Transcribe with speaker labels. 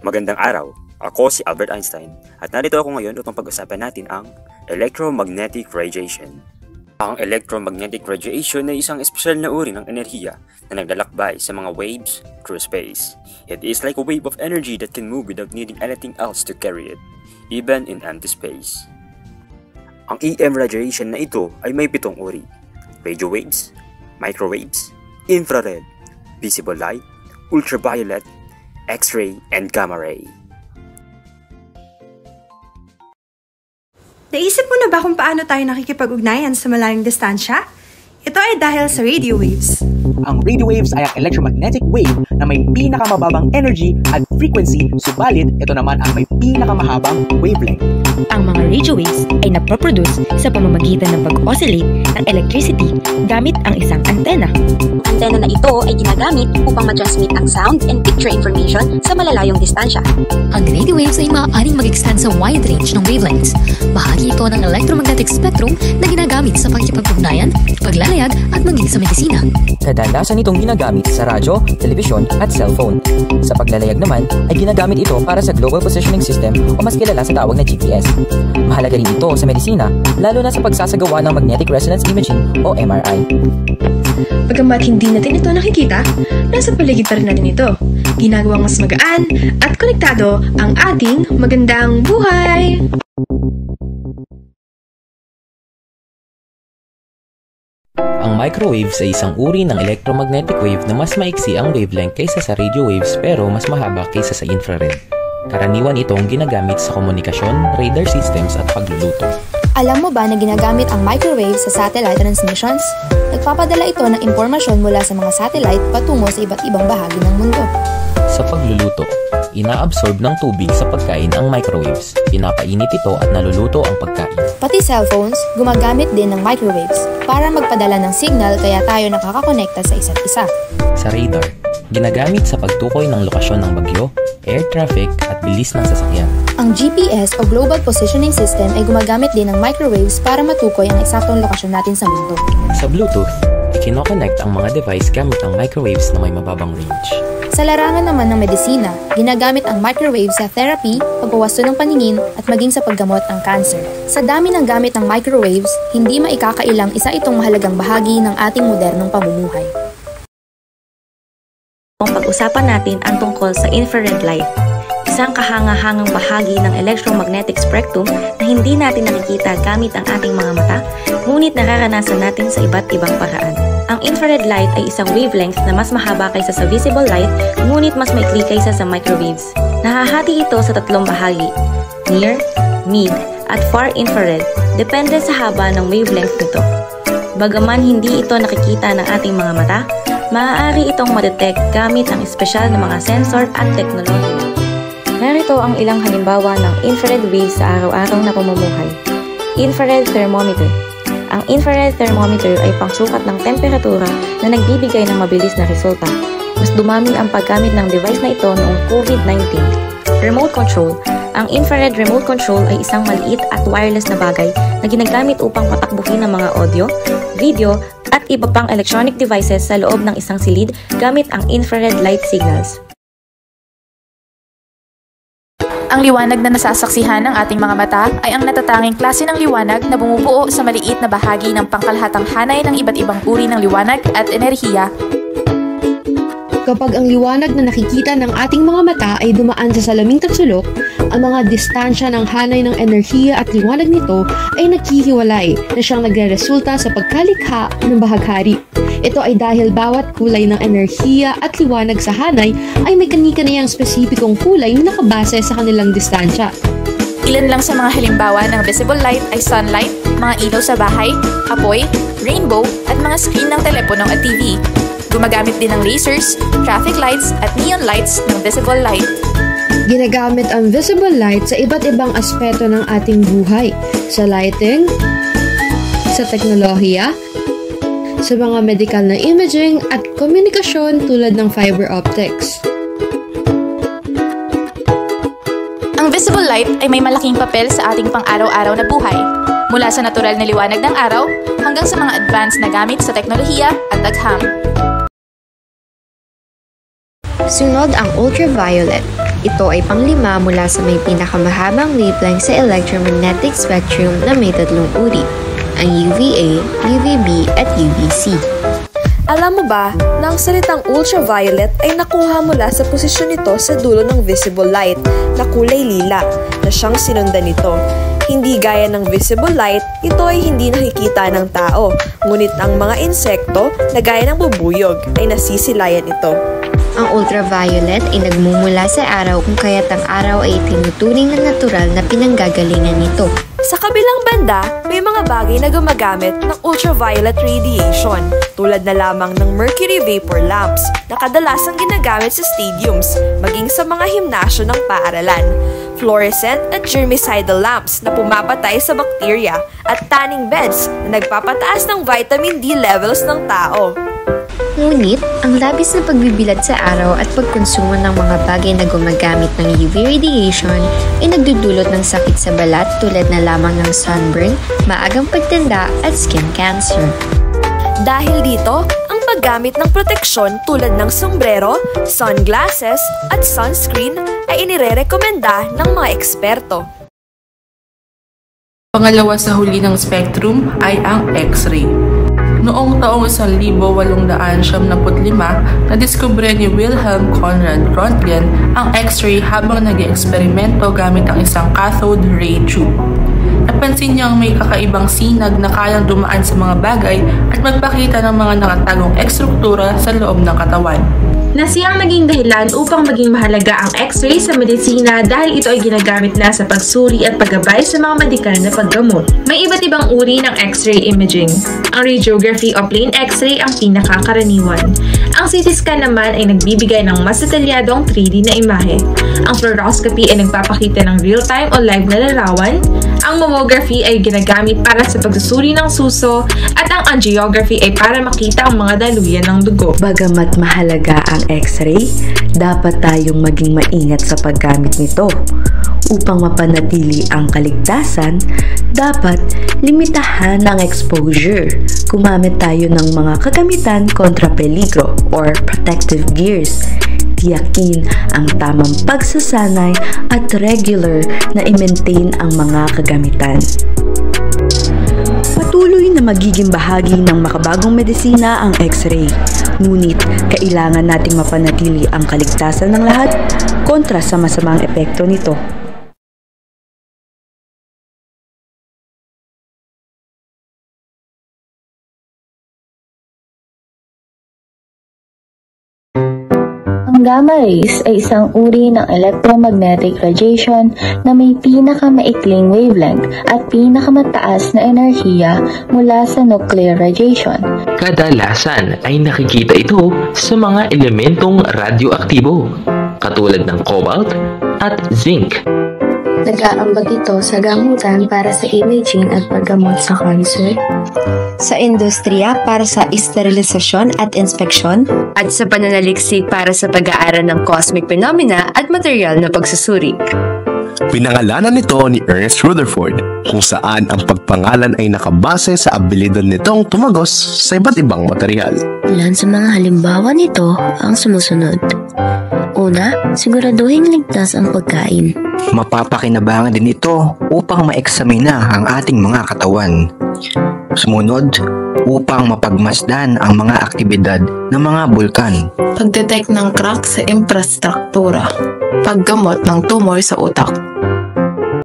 Speaker 1: Magandang araw, ako si Albert Einstein at narito ako ngayon upang pag-usapan natin ang electromagnetic radiation. Ang electromagnetic radiation ay isang espesyal na uri ng enerhiya na naglalakbay sa mga waves through space. It is like a wave of energy that can move without needing anything else to carry it, even in empty space. Ang EM radiation na ito ay may 7 uri: radio waves, microwaves, infrared, visible light, ultraviolet, X-ray, and gamma ray.
Speaker 2: Naisip mo na ba kung paano tayo nakikipag-ugnayan sa malayong distansya? Ito ay dahil sa radio waves.
Speaker 3: Ang radio waves ay ang electromagnetic wave na may pinakamababang energy at frequency, subalit ito naman ang may pinakamahabang wavelength.
Speaker 4: Ang mga radio waves ay napoproduce sa pamamagitan ng pag-oscillate ng electricity gamit ang isang antena.
Speaker 5: Ang antena na ito ay ginagamit upang ma-transmit ang sound and picture information sa malalayong distansya.
Speaker 6: Ang radio waves ay maaaring mag-extend sa wide range ng wavelengths. Bahagi ito ng electromagnetic spectrum na ginagamit sa pakikipag-ugnayan, paglalayag at maging sa medisina.
Speaker 7: Kadalasan itong ginagamit sa radyo, telebisyon at cellphone. Sa paglalayag naman ay ginagamit ito para sa Global Positioning System o mas kilala sa tawag na GPS. Mahalaga rin ito sa medisina, lalo na sa pagsasagawa ng magnetic resonance imaging o MRI.
Speaker 2: Bagamat hindi natin ito nakikita, nasa paligid pa rin natin ito. Ginagawang mas magaan at konektado ang ating magandang buhay!
Speaker 8: Ang microwaves ay isang uri ng electromagnetic wave na mas maiksi ang wavelength kaysa sa radio waves pero mas mahaba kaysa sa infrared. Karaniwan itong ginagamit sa komunikasyon, radar systems at pagluluto.
Speaker 9: Alam mo ba na ginagamit ang microwave sa satellite transmissions? Nagpapadala ito ng impormasyon mula sa mga satellite patungo sa iba't ibang bahagi ng mundo.
Speaker 8: Sa pagluluto, inaabsorb ng tubig sa pagkain ang microwaves. Pinapainit ito at naluluto ang pagkain.
Speaker 9: Pati cellphones, gumagamit din ng microwaves para magpadala ng signal kaya tayo nakakakonekta sa isa't isa.
Speaker 8: Sa radar, ginagamit sa pagtukoy ng lokasyon ng bagyo, air traffic at bilis ng sasakyan.
Speaker 9: Ang GPS o Global Positioning System ay gumagamit din ng microwaves para matukoy ang eksaktong lokasyon natin sa mundo.
Speaker 8: Sa Bluetooth, ikinoconnect ang mga device gamit ang microwaves na may mababang range.
Speaker 9: Sa larangan naman ng medisina, ginagamit ang microwave sa therapy, pagwawasto ng paningin at maging sa paggamot ng cancer. Sa dami ng gamit ng microwaves, hindi maikakailang isa itong mahalagang bahagi ng ating modernong pamumuhay.
Speaker 5: Pag-usapan natin ang tungkol sa infrared light, isang kahanga-hangang bahagi ng electromagnetic spectrum na hindi natin nakikita gamit ang ating mga mata, ngunit nararanasan natin sa iba't ibang paraan. Ang infrared light ay isang wavelength na mas mahaba kaysa sa visible light, ngunit mas maikli kaysa sa microwaves. Nahahati ito sa 3 bahagi: near, mid, at far infrared, depende sa haba ng wavelength nito. Bagaman hindi ito nakikita ng ating mga mata, maaari itong ma-detect gamit ang espesyal na mga sensor at teknolohiya. Narito ang ilang halimbawa ng infrared waves sa araw-araw na pamumuhay. Infrared thermometer. Ang infrared thermometer ay pangsukat ng temperatura na nagbibigay ng mabilis na resulta. Mas dumami ang paggamit ng device na ito noong COVID-19. Remote control. Ang infrared remote control ay isang maliit at wireless na bagay na ginagamit upang patakbuhin ang mga audio, video, at iba pang electronic devices sa loob ng isang silid gamit ang infrared light signals.
Speaker 10: Ang liwanag na nasasaksihan ng ating mga mata ay ang natatanging klase ng liwanag na bumubuo sa maliit na bahagi ng pangkalahatang hanay ng iba't ibang uri ng liwanag at enerhiya.
Speaker 11: Kapag ang liwanag na nakikita ng ating mga mata ay dumaan sa salaming tagsulok, ang mga distansya ng hanay ng enerhiya at liwanag nito ay naghihiwalay na siyang nagreresulta sa pagkalikha ng bahaghari. Ito ay dahil bawat kulay ng enerhiya at liwanag sa hanay ay may kani-kaniyang spesipikong kulay na nakabase sa kanilang distansya.
Speaker 10: Ilan lang sa mga halimbawa ng visible light ay sunlight, mga ilaw sa bahay, apoy, rainbow, at mga screen ng telepono at TV. Gumagamit din ng lasers, traffic lights, at neon lights ng visible light.
Speaker 11: Ginagamit ang visible light sa iba't ibang aspeto ng ating buhay, sa lighting, sa teknolohiya, sa mga medical na imaging at komunikasyon tulad ng fiber optics.
Speaker 10: Ang visible light ay may malaking papel sa ating pang-araw-araw na buhay, mula sa natural na liwanag ng araw hanggang sa mga advanced na gamit sa teknolohiya at agham.
Speaker 9: Sunod ang ultraviolet.
Speaker 12: Ito ay panglima mula sa may pinakamahabang wavelength sa electromagnetic spectrum na may tatlong uri, ang UVA, UVB at UVC.
Speaker 2: Alam mo ba na ang salitang ultraviolet ay nakuha mula sa posisyon nito sa dulo ng visible light na kulay lila na siyang sinundan nito. Hindi gaya ng visible light, ito ay hindi nakikita ng tao, ngunit ang mga insekto na gaya ng bubuyog ay nasisilayan ito.
Speaker 12: Ang ultraviolet ay nagmumula sa araw kung kaya't ang araw ay tinuturing na natural na pinanggagalingan nito.
Speaker 2: Sa kabilang banda, may mga bagay na gumagamit ng ultraviolet radiation tulad na lamang ng mercury vapor lamps na kadalasang ginagamit sa stadiums, maging sa mga himnasyo ng paaralan, fluorescent at germicidal lamps na pumapatay sa bakterya at tanning beds na nagpapataas ng vitamin D levels ng tao.
Speaker 12: Ngunit, ang labis na pagbibilad sa araw at pagkonsumo ng mga bagay na gumagamit ng UV radiation ay nagdudulot ng sakit sa balat tulad na lamang ng sunburn, maagang pagtanda at skin cancer.
Speaker 2: Dahil dito, ang paggamit ng proteksyon tulad ng sombrero, sunglasses at sunscreen ay inirerekomenda ng mga eksperto.
Speaker 13: Pangalawa sa huli ng spectrum ay ang X-ray. Noong taong 1875, nadiskubre ni Wilhelm Conrad Röntgen ang X-ray habang nag-eksperimento gamit ang isang cathode ray tube. Napansin niyang may kakaibang sinag na kayang dumaan sa mga bagay at magpakita ng mga nakatagong ekstruktura sa loob ng katawan.
Speaker 14: Na siyang naging dahilan upang maging mahalaga ang X-ray sa medisina dahil ito ay ginagamit na sa pagsuri at paggabay sa mga medikal na paggamot. May iba't ibang uri ng X-ray imaging. Ang radiography o plain X-ray ang pinakakaraniwan. Ang CT scan naman ay nagbibigay ng mas detalyadong 3D na imahe. Ang fluoroscopy ay nagpapakita ng real-time o live na larawan. Ang mammography ay ginagamit para sa pagsusuri ng suso at ang angiography ay para makita ang mga daluyan ng dugo.
Speaker 15: Bagamat mahalaga ang X-ray, dapat tayong maging maingat sa paggamit nito. Upang mapanatili ang kaligtasan, dapat limitahan ang exposure. Gumamit tayo ng mga kagamitan kontra peligro or protective gears. Tiyakin ang tamang pagsasanay at regular na i-maintain ang mga kagamitan. Patuloy na magiging bahagi ng makabagong medisina ang X-ray. Ngunit, kailangan nating mapanatili ang kaligtasan ng lahat kontra sa masamang epekto nito.
Speaker 16: Ang gamma rays ay isang uri ng electromagnetic radiation na may pinakamaikling wavelength at pinakamataas na enerhiya mula sa nuclear radiation.
Speaker 8: Kadalasan ay nakikita ito sa mga elementong radioaktibo, katulad ng cobalt at zinc.
Speaker 17: Nag-aambag ito sa gamutan para sa imaging at paggamot sa cancer,
Speaker 12: sa industriya para sa sterilisasyon at inspeksyon, at sa pananaliksik para sa pag-aaral ng cosmic phenomena at material na pagsusuri.
Speaker 18: Pinangalanan nito ni Ernest Rutherford, kung saan ang pagpangalan ay nakabase sa abilidad nitong tumagos sa iba't ibang material.
Speaker 17: Ilan sa mga halimbawa nito ang sumusunod. Una, siguraduhin ligtas ang pagkain.
Speaker 19: Mapapakinabangan din ito upang maeksamina ang ating mga katawan. Sumunod, upang mapagmasdan ang mga aktibidad ng mga bulkan.
Speaker 20: Pagdetect ng crack sa infrastruktura. Paggamot ng tumor sa utak.